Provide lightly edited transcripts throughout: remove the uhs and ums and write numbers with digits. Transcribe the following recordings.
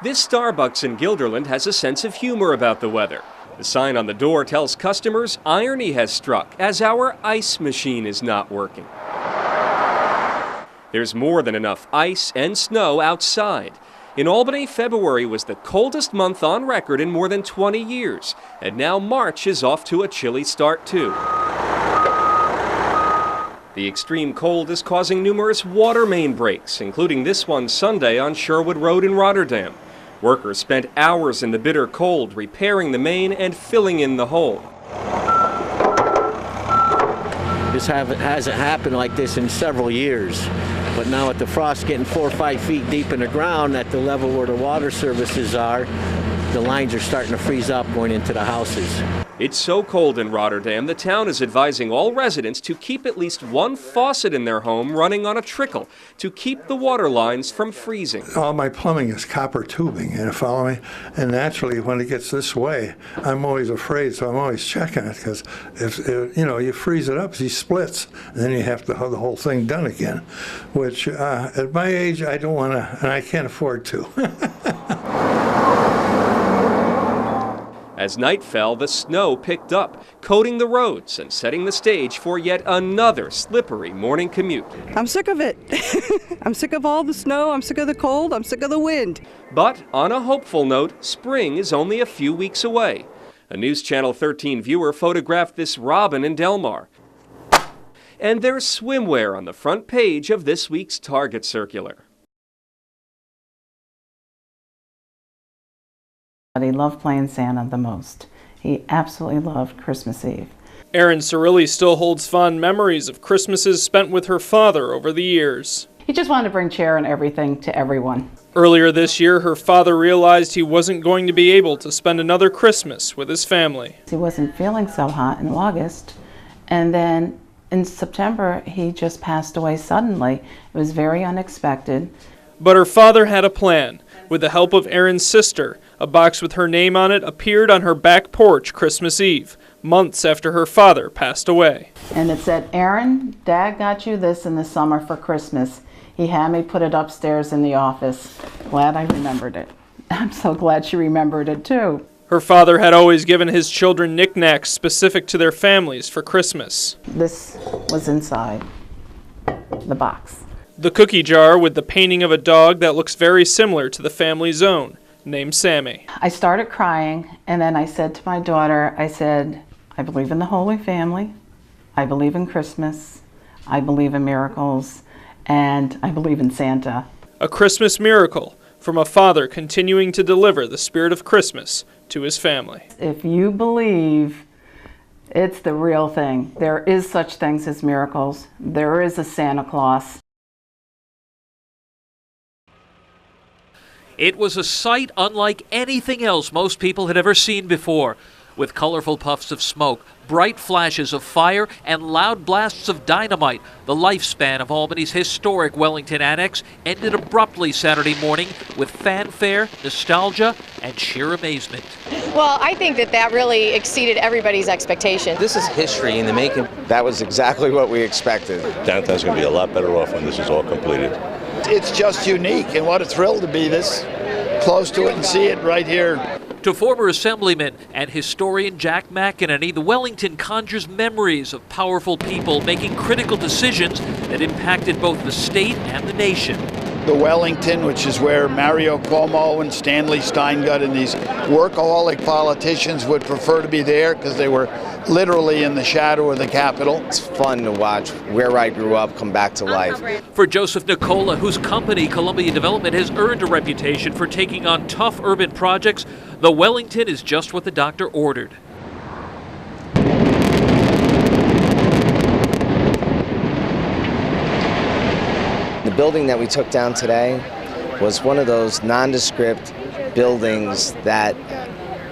This Starbucks in Guilderland has a sense of humor about the weather. The sign on the door tells customers irony has struck as our ice machine is not working. There's more than enough ice and snow outside. In Albany, February was the coldest month on record in more than 20 years, and now March is off to a chilly start too. The extreme cold is causing numerous water main breaks, including this one Sunday on Sherwood Road in Rotterdam. Workers spent hours in the bitter cold repairing the main and filling in the hole. This hasn't happened like this in several years. But now with the frost getting 4 or 5 feet deep in the ground at the level where the water services are, the lines are starting to freeze up going into the houses. It's so cold in Rotterdam, the town is advising all residents to keep at least one faucet in their home running on a trickle to keep the water lines from freezing. All my plumbing is copper tubing, you follow me? And naturally, when it gets this way, I'm always afraid, so I'm always checking it, because if you freeze it up, he splits, and then you have to have the whole thing done again, which at my age, I don't want to, and I can't afford to. As night fell, the snow picked up, coating the roads and setting the stage for yet another slippery morning commute. I'm sick of it. I'm sick of all the snow, I'm sick of the cold, I'm sick of the wind. But on a hopeful note, spring is only a few weeks away. A News Channel 13 viewer photographed this robin in Delmar. And there's swimwear on the front page of this week's Target circular. But he loved playing Santa the most. He absolutely loved Christmas Eve. Erin Cirilli still holds fond memories of Christmases spent with her father over the years. He just wanted to bring cheer and everything to everyone. Earlier this year, her father realized he wasn't going to be able to spend another Christmas with his family. He wasn't feeling so hot in August, and then in September, he just passed away suddenly. It was very unexpected. But her father had a plan. With the help of Erin's sister, a box with her name on it appeared on her back porch Christmas Eve, months after her father passed away. And it said, "Erin, Dad got you this in the summer for Christmas. He had me put it upstairs in the office." Glad I remembered it. I'm so glad she remembered it too. Her father had always given his children knickknacks specific to their families for Christmas. This was inside the box. The cookie jar with the painting of a dog that looks very similar to the family's own, named Sammy. I started crying, and then I said to my daughter, I said, "I believe in the Holy Family, I believe in Christmas, I believe in miracles, and I believe in Santa." A Christmas miracle from a father continuing to deliver the spirit of Christmas to his family. If you believe, it's the real thing. There is such things as miracles. There is a Santa Claus. It was a sight unlike anything else most people had ever seen before, with colorful puffs of smoke, bright flashes of fire, and loud blasts of dynamite. The lifespan of Albany's historic Wellington Annex ended abruptly Saturday morning with fanfare, nostalgia, and sheer amazement. Well, I think that really exceeded everybody's expectations. This is history in the making. That was exactly what we expected. Downtown's going to be a lot better off when this is all completed. It's just unique, and what a thrill to be this close to it and see it right here. To former Assemblyman and historian Jack McEnany, the Wellington conjures memories of powerful people making critical decisions that impacted both the state and the nation. The Wellington, which is where Mario Cuomo and Stanley Steingart and these workaholic politicians would prefer to be there because they were literally in the shadow of the Capitol. It's fun to watch where I grew up come back to life. For Joseph Nicola, whose company, Columbia Development, has earned a reputation for taking on tough urban projects, the Wellington is just what the doctor ordered. The building that we took down today was one of those nondescript buildings that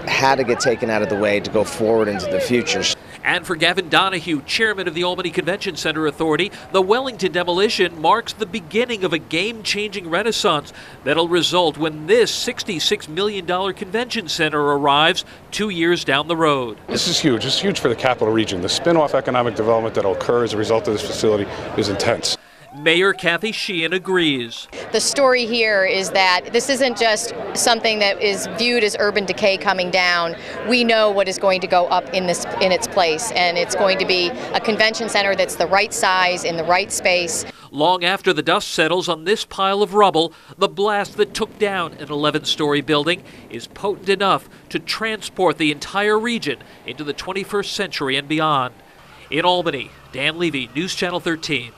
had to get taken out of the way to go forward into the future. And for Gavin Donahue, chairman of the Albany Convention Center Authority, the Wellington demolition marks the beginning of a game-changing renaissance that'll result when this $66 million convention center arrives 2 years down the road. This is huge. It's huge for the capital region. The spin-off economic development that will occur as a result of this facility is intense. Mayor Kathy Sheehan agrees. The story here is that this isn't just something that is viewed as urban decay coming down. We know what is going to go up in its place, and it's going to be a convention center that's the right size, in the right space. Long after the dust settles on this pile of rubble, the blast that took down an 11-story building is potent enough to transport the entire region into the 21st century and beyond. In Albany, Dan Levy, News Channel 13.